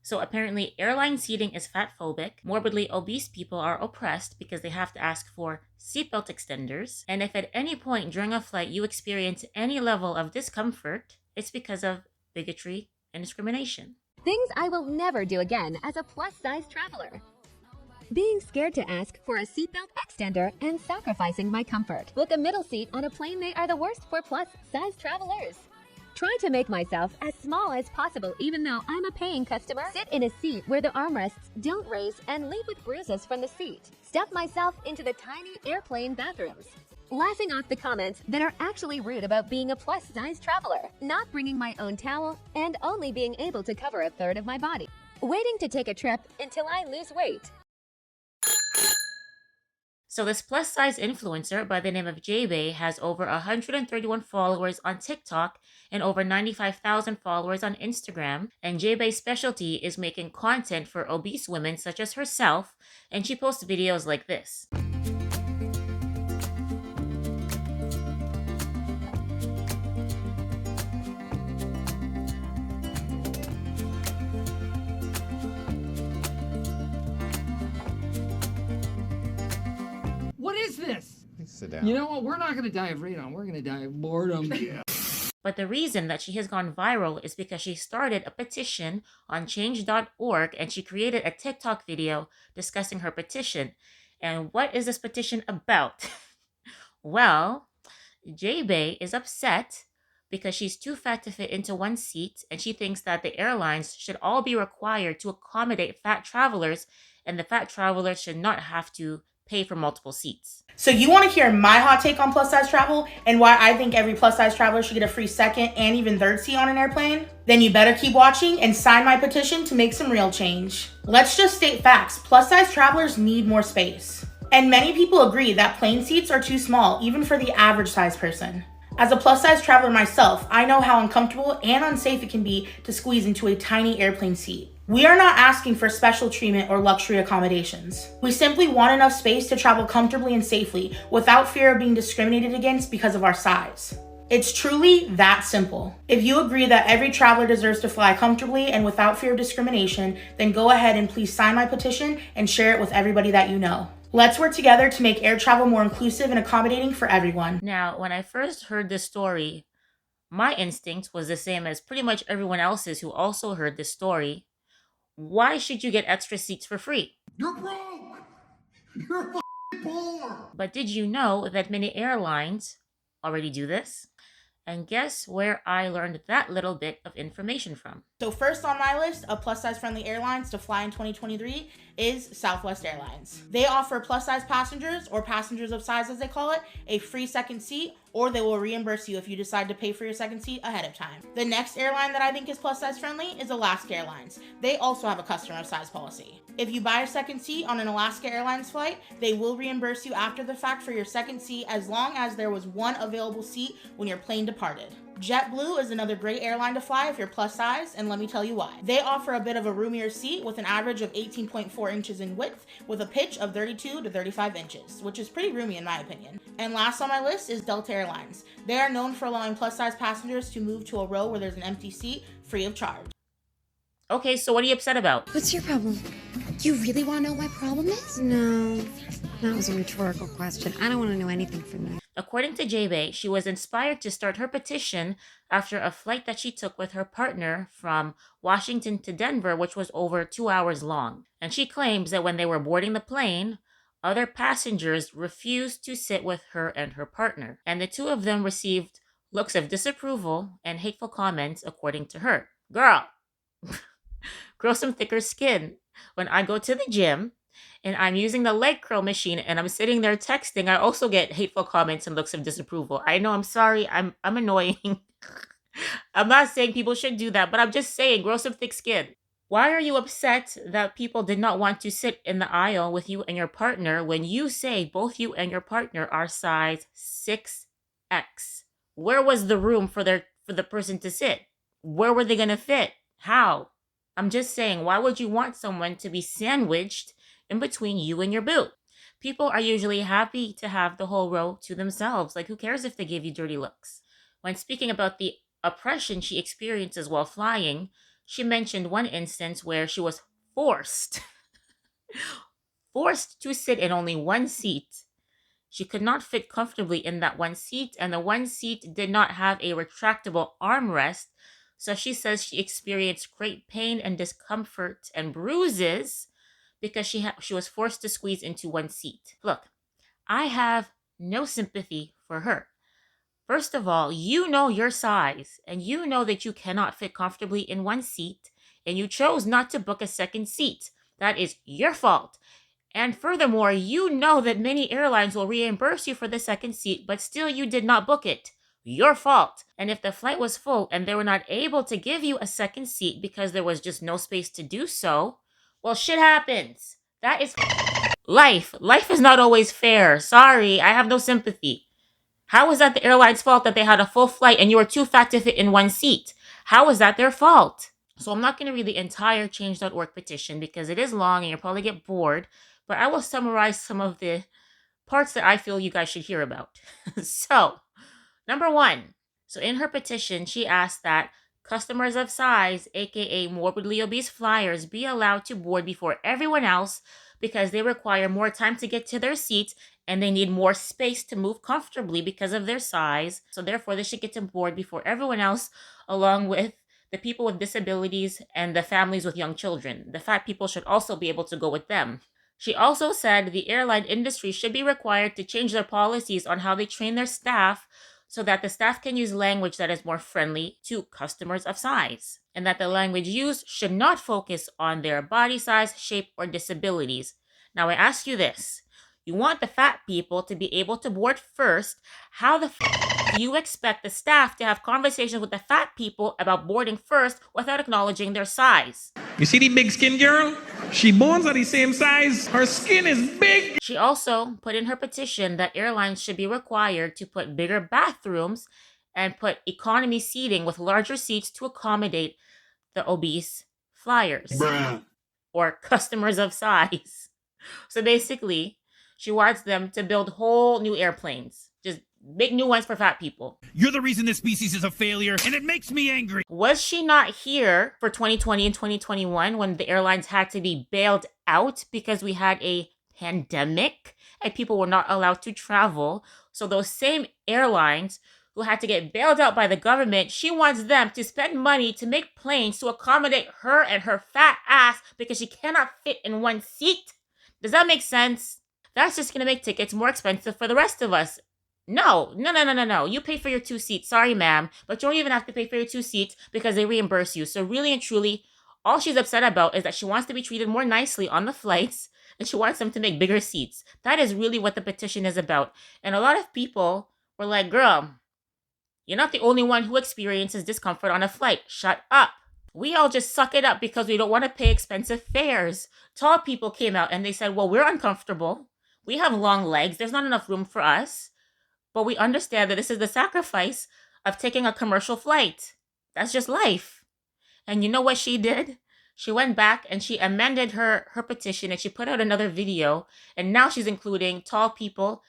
So apparently, airline seating is fat phobic. Morbidly obese people are oppressed because they have to ask for seatbelt extenders. And if at any point during a flight you experience any level of discomfort, it's because of bigotry and discrimination. Things I will never do again as a plus-size traveler. Being scared to ask for a seatbelt extender and sacrificing my comfort. Book a middle seat on a plane. They are the worst for plus-size travelers. Try to make myself as small as possible even though I'm a paying customer. Sit in a seat where the armrests don't raise and leave with bruises from the seat. Stuff myself into the tiny airplane bathrooms. Laughing off the comments that are actually rude about being a plus-size traveler. Not bringing my own towel and only being able to cover a third of my body. Waiting to take a trip until I lose weight. So this plus size influencer by the name of Jae Bae has over 131 followers on TikTok and over 95,000 followers on Instagram. And Jae Bae's specialty is making content for obese women such as herself, and she posts videos like this. What is this? Sit down. You know what? We're not going to die of radon. We're going to die of boredom. Yeah. But the reason that she has gone viral is because she started a petition on change.org and she created a TikTok video discussing her petition. And what is this petition about? Well, Jae Bae is upset because she's too fat to fit into one seat, and she thinks that the airlines should all be required to accommodate fat travelers, and the fat travelers should not have to pay for multiple seats. So you want to hear my hot take on plus size travel and why I think every plus size traveler should get a free second and even third seat on an airplane? Then you better keep watching and sign my petition to make some real change. Let's just state facts. Plus size travelers need more space. And many people agree that plane seats are too small, even for the average size person. As a plus size traveler myself, I know how uncomfortable and unsafe it can be to squeeze into a tiny airplane seat. We are not asking for special treatment or luxury accommodations. We simply want enough space to travel comfortably and safely without fear of being discriminated against because of our size. It's truly that simple. If you agree that every traveler deserves to fly comfortably and without fear of discrimination, then go ahead and please sign my petition and share it with everybody that you know. Let's work together to make air travel more inclusive and accommodating for everyone. Now, when I first heard this story, my instinct was the same as pretty much everyone else's who also heard this story. Why should you get extra seats for free? You're broke! You're poor! But did you know that many airlines already do this? And guess where I learned that little bit of information from? So first on my list of plus-size friendly airlines to fly in 2023 is Southwest Airlines. They offer plus-size passengers, or passengers of size as they call it, a free second seat, or they will reimburse you if you decide to pay for your second seat ahead of time. The next airline that I think is plus-size friendly is Alaska Airlines. They also have a customer of size policy. If you buy a second seat on an Alaska Airlines flight, they will reimburse you after the fact for your second seat as long as there was one available seat when your plane departed. JetBlue is another great airline to fly if you're plus size, and let me tell you why. They offer a bit of a roomier seat with an average of 18.4 inches in width with a pitch of 32 to 35 inches, which is pretty roomy in my opinion. And last on my list is Delta Airlines. They are known for allowing plus size passengers to move to a row where there's an empty seat free of charge. Okay, so what are you upset about? What's your problem? You really want to know what my problem is? No, that was a rhetorical question. I don't want to know anything from you. According to Jae Bae, she was inspired to start her petition after a flight that she took with her partner from Washington to Denver, which was over 2 hours long. And she claims that when they were boarding the plane, other passengers refused to sit with her and her partner. And the two of them received looks of disapproval and hateful comments, according to her. Girl, grow some thicker skin. When I go to the gym and I'm using the leg curl machine and I'm sitting there texting, I also get hateful comments and looks of disapproval. I know, I'm sorry, I'm annoying. I'm not saying people should do that, but I'm just saying, grow some thick skin. Why are you upset that people did not want to sit in the aisle with you and your partner when you say both you and your partner are size 6X? Where was the room for the person to sit? Where were they going to fit? How? I'm just saying, why would you want someone to be sandwiched in between you and your boo? People are usually happy to have the whole row to themselves. Like, who cares if they give you dirty looks? When speaking about the oppression she experiences while flying, She mentioned one instance where she was forced forced to sit in only one seat. She could not fit comfortably in that one seat, and the one seat did not have a retractable armrest. So she says she experienced great pain and discomfort and bruises because she was forced to squeeze into one seat. Look, I have no sympathy for her. First of all, you know your size, and you know that you cannot fit comfortably in one seat, and you chose not to book a second seat. That is your fault. And furthermore, you know that many airlines will reimburse you for the second seat, but still you did not book it. Your fault. And if the flight was full and they were not able to give you a second seat because there was just no space to do so, well, shit happens. That is life. Life is not always fair. Sorry, I have no sympathy. How is that the airline's fault that they had a full flight and you were too fat to fit in one seat? How is that their fault? So I'm not going to read the entire change.org petition because it is long and you'll probably get bored, but I will summarize some of the parts that I feel you guys should hear about. So, number 1. So in her petition, she asked that customers of size, aka morbidly obese flyers, be allowed to board before everyone else because they require more time to get to their seats and they need more space to move comfortably because of their size. So therefore, they should get to board before everyone else, along with the people with disabilities and the families with young children. The fat people should also be able to go with them. She also said the airline industry should be required to change their policies on how they train their staff so that the staff can use language that is more friendly to customers of size, and that the language used should not focus on their body size, shape, or disabilities. Now I ask you this. You want the fat people to be able to board first. How the do you expect the staff to have conversations with the fat people about boarding first without acknowledging their size? You see the big skin girl? She bones are the same size. Her skin is big. She also put in her petition that airlines should be required to put bigger bathrooms and put economy seating with larger seats to accommodate the obese flyers. Bruh. Or customers of size. So basically, she wants them to build whole new airplanes. Just big new ones for fat people. You're the reason this species is a failure, and it makes me angry. Was she not here for 2020 and 2021 when the airlines had to be bailed out because we had a pandemic and people were not allowed to travel? So those same airlines who had to get bailed out by the government, she wants them to spend money to make planes to accommodate her and her fat ass because she cannot fit in one seat. Does that make sense? That's just going to make tickets more expensive for the rest of us. No. You pay for your 2 seats. Sorry, ma'am. But you don't even have to pay for your 2 seats because they reimburse you. So really and truly, all she's upset about is that she wants to be treated more nicely on the flights and she wants them to make bigger seats. That is really what the petition is about. And a lot of people were like, girl, you're not the only one who experiences discomfort on a flight. Shut up. We all just suck it up because we don't want to pay expensive fares. Tall people came out and they said, well, we're uncomfortable. We have long legs. There's not enough room for us. But we understand that this is the sacrifice of taking a commercial flight. That's just life. And you know what she did? She went back and she amended her petition and she put out another video. And now she's including tall people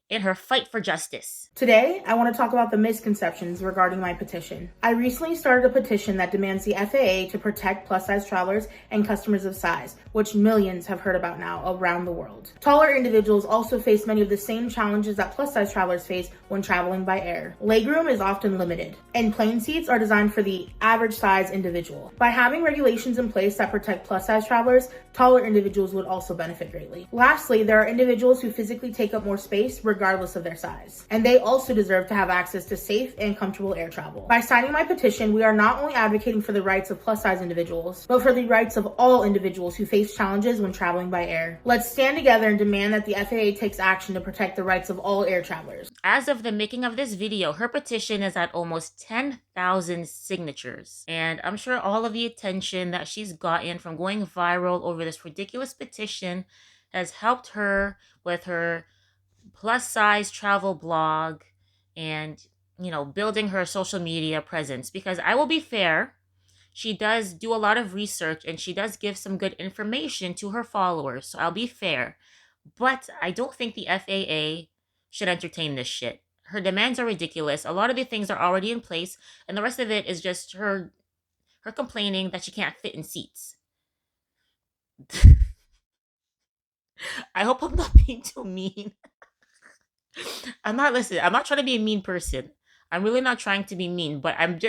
in her fight for justice. Today, I want to talk about the misconceptions regarding my petition. I recently started a petition that demands the FAA to protect plus-size travelers and customers of size, which millions have heard about now around the world. Taller individuals also face many of the same challenges that plus-size travelers face when traveling by air. Legroom is often limited, and plane seats are designed for the average size individual. By having regulations in place that protect plus-size travelers, taller individuals would also benefit greatly. Lastly, there are individuals who physically take up more space regardless of their size, and they also deserve to have access to safe and comfortable air travel. By signing my petition, we are not only advocating for the rights of plus-size individuals, but for the rights of all individuals who face challenges when traveling by air. Let's stand together and demand that the FAA takes action to protect the rights of all air travelers. As of the making of this video, her petition is at almost 10,000 signatures. And I'm sure all of the attention that she's gotten from going viral over this ridiculous petition has helped her with her plus size travel blog and, building her social media presence. Because I will be fair, she does do a lot of research and she does give some good information to her followers. So I'll be fair. But I don't think the FAA should entertain this shit. Her demands are ridiculous. A lot of the things are already in place, and the rest of it is just her her complaining that she can't fit in seats. I hope I'm not being too mean. I'm not trying to be a mean person. I'm really not trying to be mean, but I'm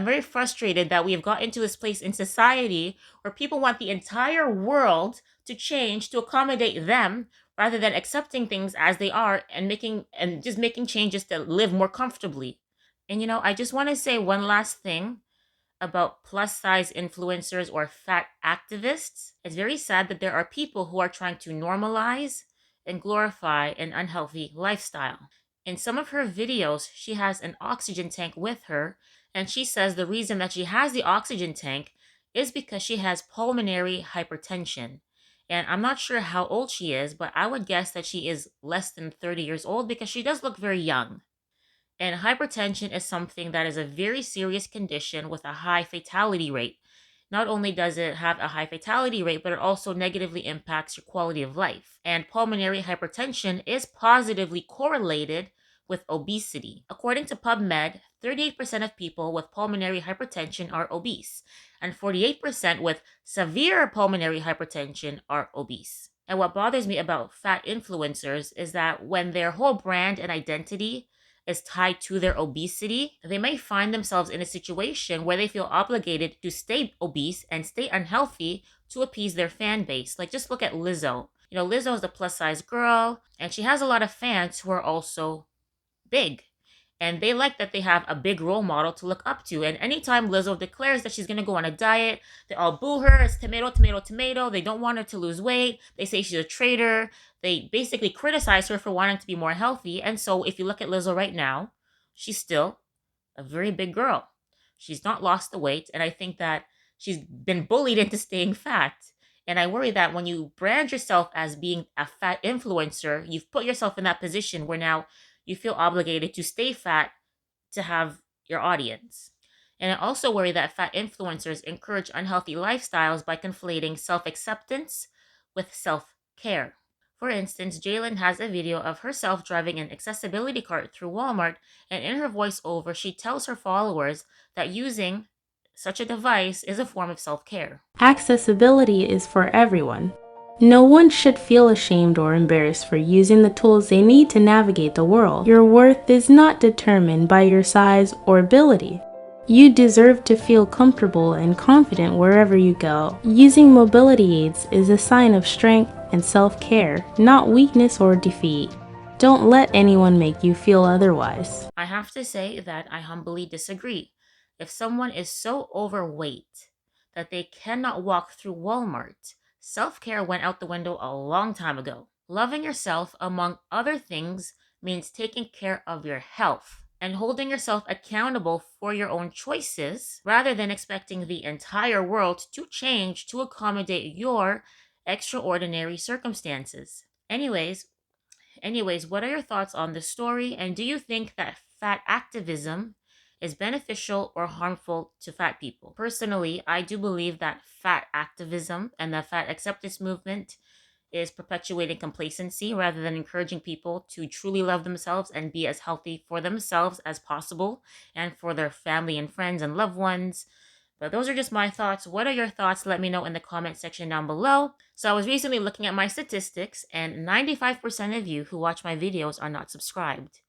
very frustrated that we have gotten to this place in society where people want the entire world to change to accommodate them rather than accepting things as they are and just making changes to live more comfortably. And I just want to say one last thing about plus size influencers or fat activists. It's very sad that there are people who are trying to normalize and glorify an unhealthy lifestyle. In some of her videos, she has an oxygen tank with her, and she says the reason that she has the oxygen tank is because she has pulmonary hypertension. And I'm not sure how old she is, but I would guess that she is less than 30 years old because she does look very young. And hypertension is something that is a very serious condition with a high fatality rate. Not only does it have a high fatality rate, but it also negatively impacts your quality of life. And pulmonary hypertension is positively correlated with obesity. According to PubMed, 38% of people with pulmonary hypertension are obese, and 48% with severe pulmonary hypertension are obese. And what bothers me about fat influencers is that when their whole brand and identity is tied to their obesity, they may find themselves in a situation where they feel obligated to stay obese and stay unhealthy to appease their fan base. Like, just look at Lizzo. Lizzo is a plus size girl, and she has a lot of fans who are also big. And they like that they have a big role model to look up to. And anytime Lizzo declares that she's going to go on a diet, they all boo her. It's tomato, tomato, tomato. They don't want her to lose weight. They say she's a traitor. They basically criticize her for wanting to be more healthy. And so if you look at Lizzo right now, she's still a very big girl. She's not lost the weight. And I think that she's been bullied into staying fat. And I worry that when you brand yourself as being a fat influencer, you've put yourself in that position where now you feel obligated to stay fat to have your audience. And I also worry that fat influencers encourage unhealthy lifestyles by conflating self-acceptance with self-care. For instance, Jalen has a video of herself driving an accessibility cart through Walmart, and in her voiceover, she tells her followers that using such a device is a form of self-care. Accessibility is for everyone. No one should feel ashamed or embarrassed for using the tools they need to navigate the world. Your worth is not determined by your size or ability. You deserve to feel comfortable and confident wherever you go. Using mobility aids is a sign of strength and self-care, not weakness or defeat. Don't let anyone make you feel otherwise. I have to say that I humbly disagree. If someone is so overweight that they cannot walk through Walmart, self-care went out the window a long time ago. Loving yourself, among other things, means taking care of your health and holding yourself accountable for your own choices rather than expecting the entire world to change to accommodate your extraordinary circumstances. Anyways, what are your thoughts on this story? And do you think that fat activism is beneficial or harmful to fat people? Personally, I do believe that fat activism and the fat acceptance movement is perpetuating complacency rather than encouraging people to truly love themselves and be as healthy for themselves as possible and for their family and friends and loved ones. But those are just my thoughts. What are your thoughts? Let me know in the comment section down below. So I was recently looking at my statistics, and 95% of you who watch my videos are not subscribed.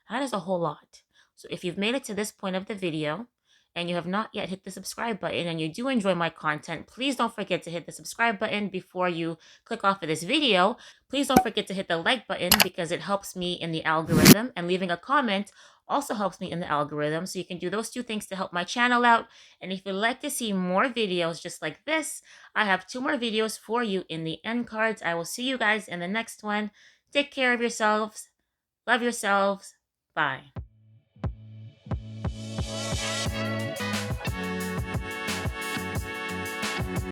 That is a whole lot. So if you've made it to this point of the video and you have not yet hit the subscribe button and you do enjoy my content, please don't forget to hit the subscribe button before you click off of this video. Please don't forget to hit the like button because it helps me in the algorithm, and leaving a comment also helps me in the algorithm. So you can do those two things to help my channel out. And if you'd like to see more videos just like this, I have 2 more videos for you in the end cards. I will see you guys in the next one. Take care of yourselves. Love yourselves. Bye.